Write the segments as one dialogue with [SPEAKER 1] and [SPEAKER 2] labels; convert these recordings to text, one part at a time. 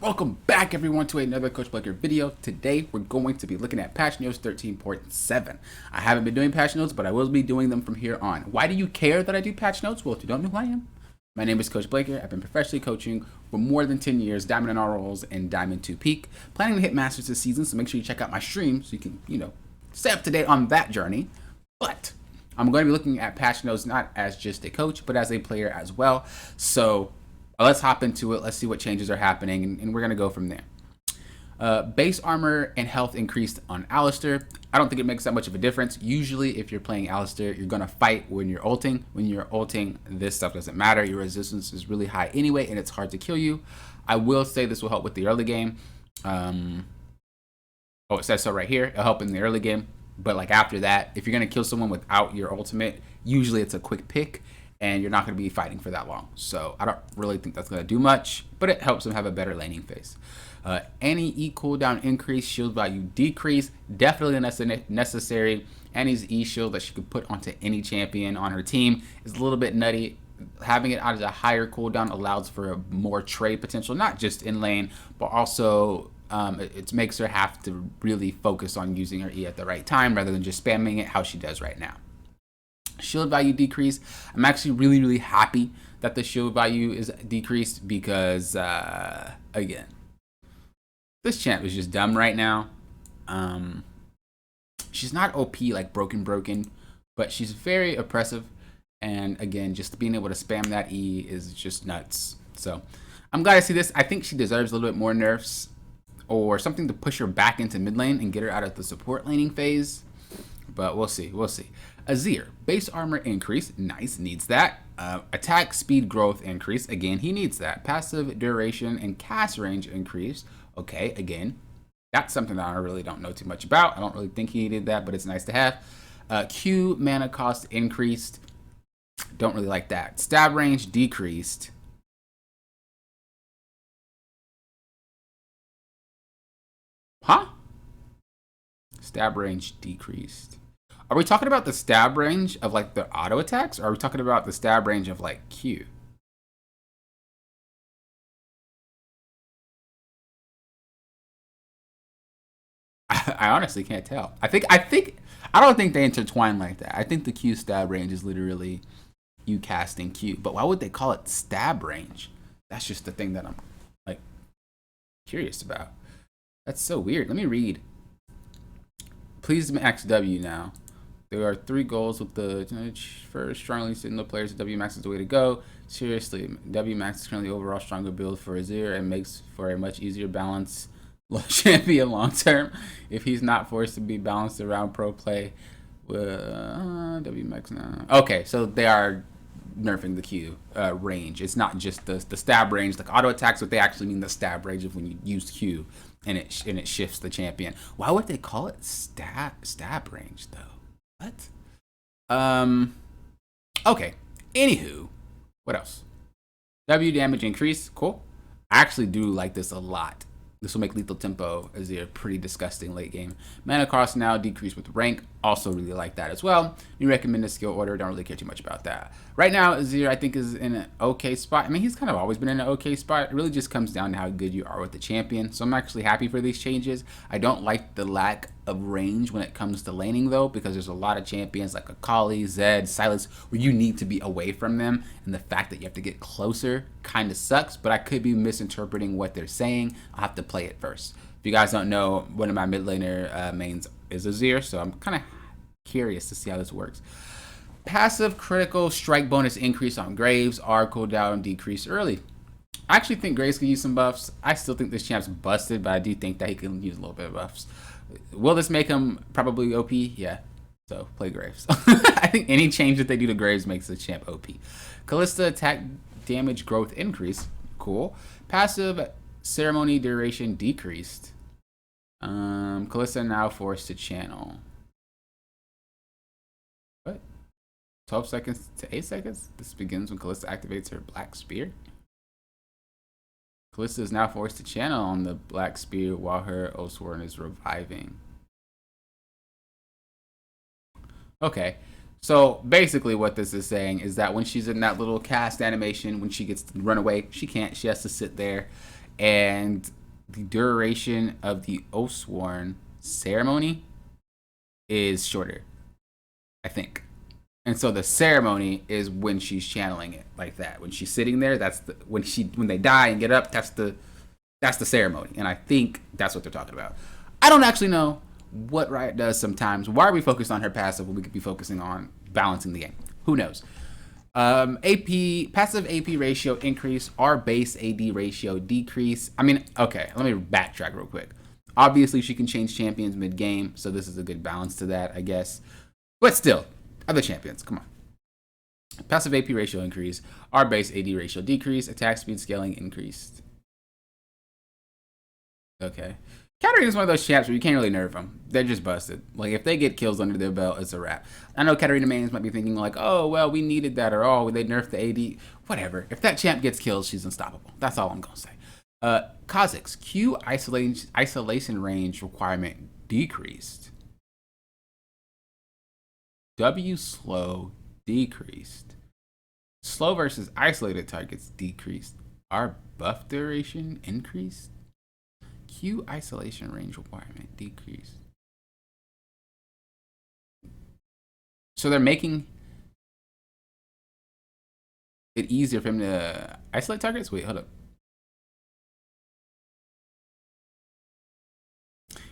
[SPEAKER 1] Welcome back everyone to another Coach Blaker video. Today we're going to be looking at patch notes 13.7. I haven't been doing patch notes, but I will be doing them from here on. Why do you care that I do patch notes? Well, if you don't know who I am, my name is Coach Blaker. I've been professionally coaching for more than 10 years, Diamond in all roles and Diamond 2 Peak. Planning to hit Masters this season, so make sure you check out my stream so you can, stay up to date on that journey. But I'm going to be looking at patch notes not as just a coach, but as a player as well. So let's hop into it. Let's see what changes are happening, and we're going to go from there. Base armor and health increased on Alistair. I don't think it makes that much of a difference. Usually, if you're playing Alistair, you're going to fight when you're ulting. When you're ulting, this stuff doesn't matter. Your resistance is really high anyway, and it's hard to kill you. I will say this will help with the early game. It says so right here. It'll help in the early game. But like after that, if you're going to kill someone without your ultimate, usually it's a quick pick, and you're not going to be fighting for that long. So I don't really think that's going to do much, but it helps them have a better laning phase. Any E cooldown increase, shield value decrease, definitely necessary. Annie's E shield that she could put onto any champion on her team is a little bit nutty. Having it out as a higher cooldown allows for a more trade potential, not just in lane, but also it makes her have to really focus on using her E at the right time rather than just spamming it how she does right now. Shield value decrease. I'm actually really happy that the shield value is decreased because again, this champ is just dumb right now. She's not OP like broken, but she's very oppressive, and again, just being able to spam that E is just nuts. So I'm glad to see this. I think she deserves a little bit more nerfs or something to push her back into mid lane and get her out of the support laning phase, but we'll see. Azir, base armor increase, nice, needs that. Attack speed growth increase, again, he needs that. Passive duration and cast range increase, okay, again, that's something that I really don't know too much about. I don't really think he needed that, but it's nice to have. Q mana cost increased, don't really like that. Stab range decreased. Huh? Stab range decreased. Are we talking about the stab range of like the auto attacks, or are we talking about the stab range of like Q? I honestly can't tell. I don't think they intertwine like that. I think the Q stab range is literally you casting Q, but why would they call it stab range? That's just the thing that I'm like curious about. That's so weird. Let me read. Please max W now. There are 3 goals with the first strongly signal players. W max is the way to go. Seriously, W max is currently overall stronger build for Azir and makes for a much easier balance champion long term if he's not forced to be balanced around pro play. W max now. Okay, so they are nerfing the Q range. It's not just the stab range like auto attacks, but they actually mean the stab range of when you use Q and it shifts the champion. Why would they call it stab range though? What? Okay. Anywho, what else? W damage increase. Cool. I actually do like this a lot. This will make lethal tempo Azir pretty disgusting late game. Mana cost now decreased with rank. Also really like that as well. New recommended skill order. Don't really care too much about that. Right now, Azir I think is in an okay spot. I mean, he's kind of always been in an okay spot. It really just comes down to how good you are with the champion. So I'm actually happy for these changes. I don't like the lack of range when it comes to laning though, because there's a lot of champions like Akali, Zed, Silas, where you need to be away from them, and the fact that you have to get closer kind of sucks, but I could be misinterpreting what they're saying. I'll have to play it first. If you guys don't know, one of my mid laner mains is Azir, so I'm kind of curious to see how this works. Passive critical strike bonus increase on Graves, R cooldown decrease early. I actually think Graves can use some buffs. I still think this champ's busted, but I do think that he can use a little bit of buffs. Will this make him probably OP? Yeah. So play Graves. I think any change that they do to Graves makes the champ OP. Calista attack damage growth increase. Cool. Passive ceremony duration decreased. Calista now forced to channel. What? 12 seconds to 8 seconds? This begins when Calista activates her Black Spear. Calista is now forced to channel on the Black Spear while her Oathsworn is reviving. Okay, so basically what this is saying is that when she's in that little cast animation, when she gets to run away, she can't. She has to sit there and the duration of the Oathsworn ceremony is shorter, I think. And so the ceremony is when she's channeling it like that. When she's sitting there, that's the when they die and get up, that's the ceremony. And I think that's what they're talking about. I don't actually know what Riot does sometimes. Why are we focused on her passive when we could be focusing on balancing the game? Who knows? AP passive AP ratio increase, our base AD ratio decrease. I mean, okay, let me backtrack real quick. Obviously, she can change champions mid-game, so this is a good balance to that, I guess. But still, other champions, come on. Passive AP ratio increase, our base AD ratio decrease, attack speed scaling increased. Okay. Katarina is one of those champs where you can't really nerf them. They're just busted. Like, if they get kills under their belt, it's a wrap. I know Katarina mains might be thinking like, oh, well, we needed that, or oh, they nerfed the AD. Whatever. If that champ gets kills, she's unstoppable. That's all I'm going to say. Khazix, Q isolation range requirement decreased. W slow decreased. Slow versus isolated targets decreased. Our buff duration increased. Q isolation range requirement decreased. So they're making it easier for him to isolate targets? Wait, hold up.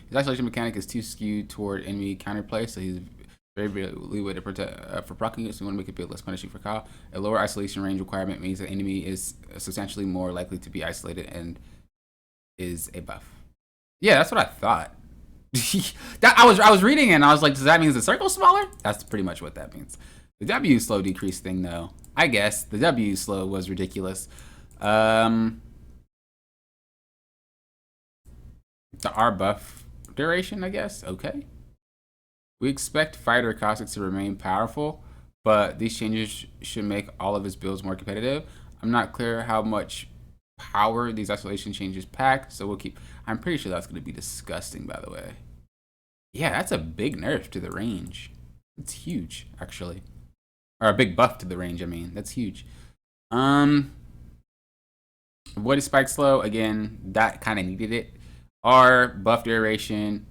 [SPEAKER 1] His isolation mechanic is too skewed toward enemy counterplay, so he's very leeway to protect for proccing it, so you want to make it a bit less punishing for Kyle. A lower isolation range requirement means the enemy is substantially more likely to be isolated and is a buff. Yeah, that's what I thought. I was reading it and I was like, does that mean the circle smaller? That's pretty much what that means. The W slow decrease thing though, I guess the W slow was ridiculous. The R buff duration, I guess. Okay. We expect fighter Khazix to remain powerful, but these changes should make all of his builds more competitive. I'm not clear how much power these isolation changes pack, so we'll keep. I'm pretty sure that's going to be disgusting, by the way. Yeah, that's a big nerf to the range. It's huge, actually. Or a big buff to the range, I mean. That's huge. What is spike slow? Again, that kind of needed it. R, buff duration.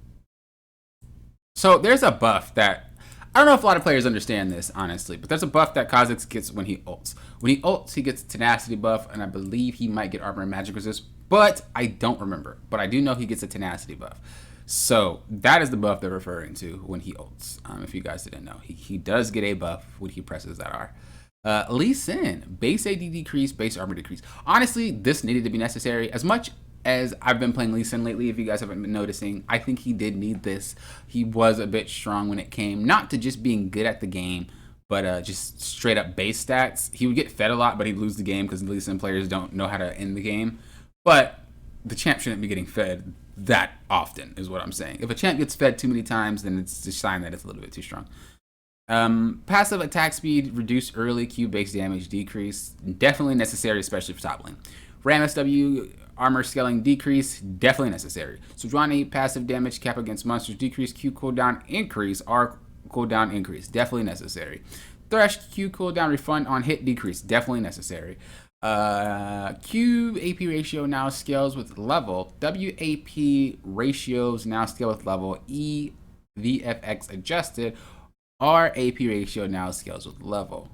[SPEAKER 1] So there's a buff that, I don't know if a lot of players understand this, honestly, but there's a buff that Khazix gets when he ults. When he ults, he gets tenacity buff, and I believe he might get armor and magic resist, but I don't remember. But I do know he gets a tenacity buff. So that is the buff they're referring to when he ults, if you guys didn't know. He does get a buff when he presses that R. Lee Sin, base AD decrease, base armor decrease. Honestly, this needed to be necessary. As much as I've been playing Lee Sin lately, if you guys haven't been noticing, I think he did need this. He was a bit strong when it came, not to just being good at the game, but just straight up base stats. He would get fed a lot, but he'd lose the game because Lee Sin players don't know how to end the game. But the champ shouldn't be getting fed that often, is what I'm saying. If a champ gets fed too many times, then it's a sign that it's a little bit too strong. Passive attack speed reduced early, Q base damage decrease. Definitely necessary, especially for top lane. Ram SW armor scaling decrease, definitely necessary. Sojourner passive damage cap against monsters decrease, Q cooldown increase, R cooldown increase, definitely necessary. Thresh Q cooldown refund on hit decrease, definitely necessary. Q AP ratio now scales with level. WAP ratios now scale with level. E VFX adjusted. R AP ratio now scales with level.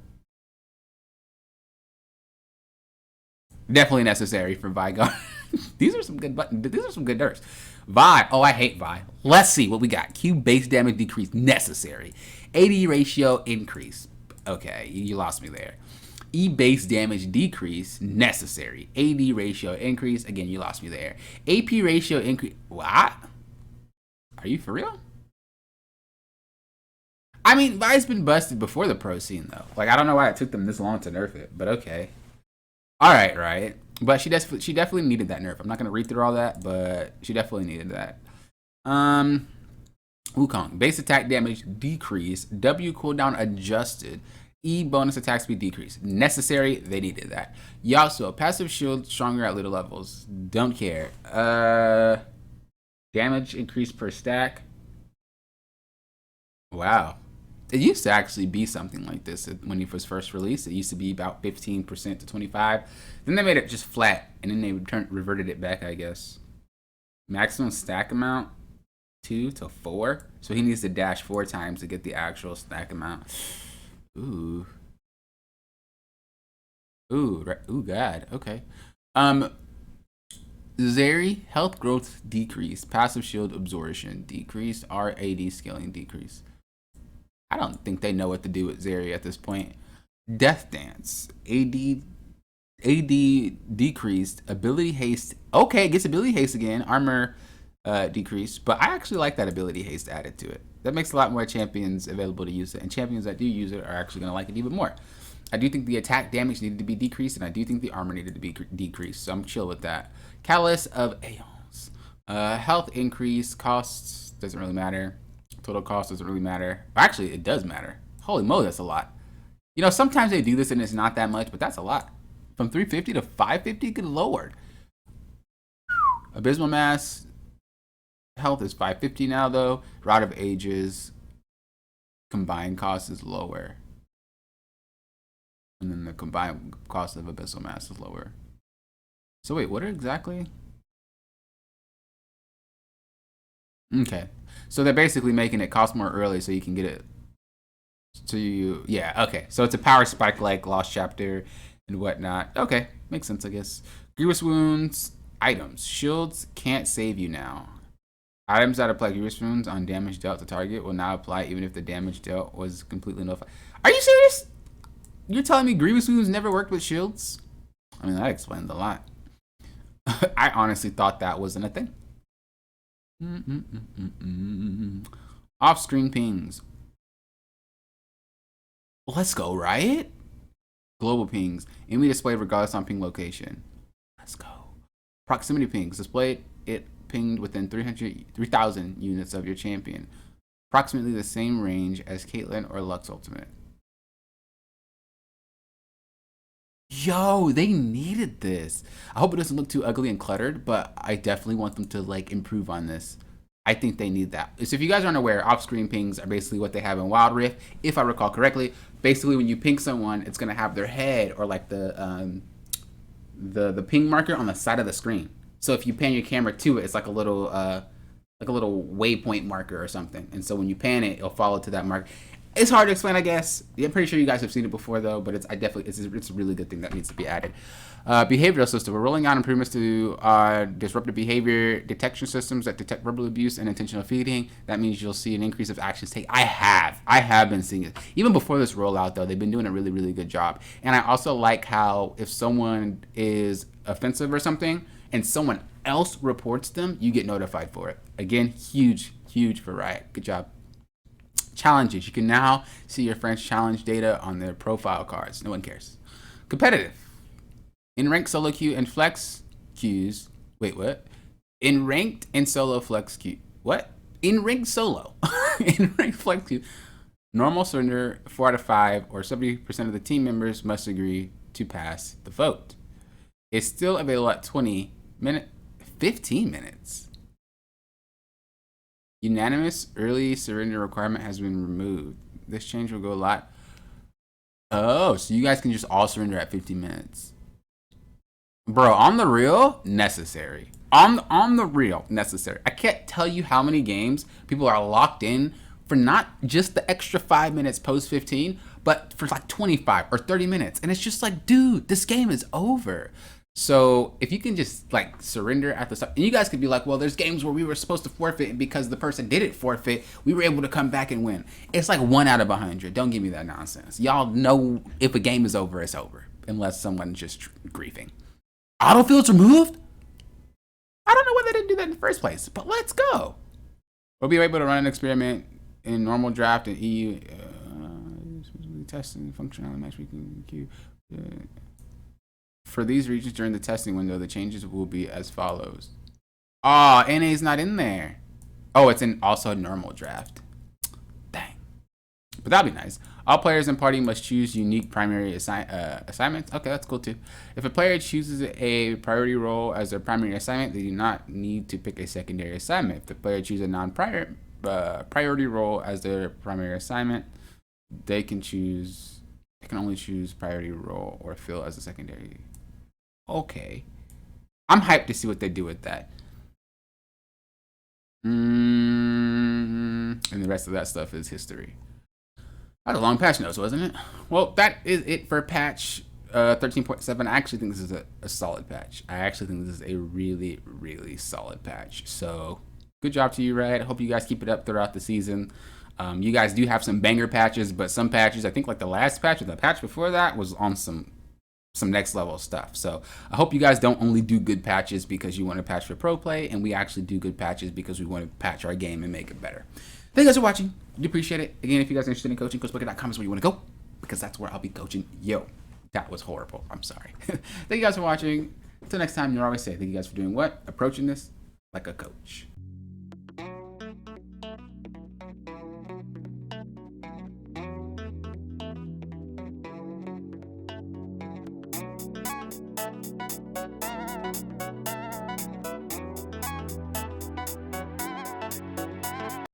[SPEAKER 1] Definitely necessary for Vi. These are some good buttons. These are some good nerfs. Vi. Oh, I hate Vi. Let's see what we got. Q base damage decrease necessary. AD ratio increase. Okay, you lost me there. E base damage decrease necessary. AD ratio increase. Again, you lost me there. AP ratio increase. What? Are you for real? I mean, Vi's been busted before the pro scene though. Like, I don't know why it took them this long to nerf it, but okay. All right, right. But she definitely needed that nerf. I'm not gonna read through all that, but she definitely needed that. Wukong base attack damage decrease. W cooldown adjusted. E bonus attack speed decrease. Necessary. They needed that. Yasuo passive shield stronger at later levels. Don't care. Damage increase per stack. Wow. It used to actually be something like this when it was first released. It used to be about 15% to 25. Then they made it just flat, and then they reverted it back, I guess. Maximum stack amount 2 to 4. So he needs to dash 4 times to get the actual stack amount. Ooh. Ooh, God. Okay. Zary, health growth decreased. Passive shield absorption decreased. RAD scaling decreased. I don't think they know what to do with Zary at this point. Death Dance. AD decreased. Ability haste. Okay, it gets ability haste again. Armor decreased. But I actually like that ability haste added to it. That makes a lot more champions available to use it. And champions that do use it are actually going to like it even more. I do think the attack damage needed to be decreased. And I do think the armor needed to be decreased. So I'm chill with that. Calista of Aeons. Health increase. Costs doesn't really matter. Total cost doesn't really matter. Actually, it does matter. Holy moly, that's a lot. You know, sometimes they do this and it's not that much, but that's a lot. From 350 to 550, good lord. Abysmal Mass. Health is 550 now, though. Rod of Ages. Combined cost is lower. And then the combined cost of Abysmal Mass is lower. So wait, what are exactly? Okay. So they're basically making it cost more early so you can get it. So yeah, okay. So it's a power spike like Lost Chapter and whatnot. Okay, makes sense, I guess. Grievous Wounds, items. Shields can't save you now. Items that apply Grievous Wounds on damage dealt to target will now apply even if the damage dealt was completely nullified. Are you serious? You're telling me Grievous Wounds never worked with shields? I mean, that explains a lot. I honestly thought that wasn't a thing. Off-screen pings. Let's go, Riot. Global pings. Enemy displayed regardless on ping location. Let's go. Proximity pings. Displayed it pinged within 3,000 units of your champion. Approximately the same range as Caitlyn or Lux Ultimate. Yo, they needed this. I hope it doesn't look too ugly and cluttered, but I definitely want them to like improve on this. I think they need that. So if you guys aren't aware, off-screen pings are basically what they have in Wild Rift, if I recall correctly. Basically, when you ping someone, it's gonna have their head or like the ping marker on the side of the screen. So if you pan your camera to it, it's like a little waypoint marker or something. And so when you pan it, it'll follow to that mark. It's hard to explain, I guess. Yeah, I'm pretty sure you guys have seen it before, though. But it's a really good thing that needs to be added. Behavioral system. We're rolling out improvements to disruptive behavior detection systems that detect verbal abuse and intentional feeding. That means you'll see an increase of actions take. I have been seeing it. Even before this rollout, though, they've been doing a really, really good job. And I also like how if someone is offensive or something and someone else reports them, you get notified for it. Again, huge for Riot. Good job. Challenges. You can now see your friends' challenge data on their profile cards. No one cares. Competitive. In ranked solo queue and flex queues. Wait, what? In ranked and solo flex queue. What? In ranked solo. In ranked flex queue. Normal surrender 4 out of 5 or 70% of the team members must agree to pass the vote. It's still available at 15 minutes. Unanimous early surrender requirement has been removed. This change will go live. Oh, so you guys can just all surrender at 15 minutes. Bro, on the real, necessary. On the real, necessary. I can't tell you how many games people are locked in for not just the extra 5 minutes post 15, but for like 25 or 30 minutes. And it's just like, dude, this game is over. So if you can just like surrender at the start, and you guys could be like, well, there's games where we were supposed to forfeit, and because the person didn't forfeit, we were able to come back and win. It's like 1 out of 100. Don't give me that nonsense. Y'all know if a game is over, it's over, unless someone's just griefing. Autofield's removed? I don't know why they didn't do that in the first place, but let's go. We'll be able to run an experiment in normal draft and EU testing functionality matchmaking queue. For these regions during the testing window, the changes will be as follows. Oh, NA's not in there. Oh, it's in also normal draft. Dang. But that'll be nice. All players in party must choose unique primary assignments. Okay, that's cool too. If a player chooses a priority role as their primary assignment, they do not need to pick a secondary assignment. If the player chooses a non-priority role as their primary assignment, They can choose. They can only choose priority role or fill as a secondary. Okay. I'm hyped to see what they do with that. And the rest of that stuff is history. That's a long patch notes, wasn't it? Well, that is it for patch 13.7. I actually think this is a solid patch. I actually think this is a really, really solid patch. So good job to you, Riot. I hope you guys keep it up throughout the season. You guys do have some banger patches, but some patches, I think like the last patch or the patch before that was on some next level stuff. So I hope you guys don't only do good patches because you want to patch for pro play, and we actually do good patches because we want to patch our game and make it better. Thank you guys for watching. I do appreciate it. Again, if you guys are interested in coaching, coachbooker.com is where you want to go because that's where I'll be coaching. Yo, that was horrible. I'm sorry. Thank you guys for watching. Until next time, you always say thank you guys for doing what? Approaching this like a coach.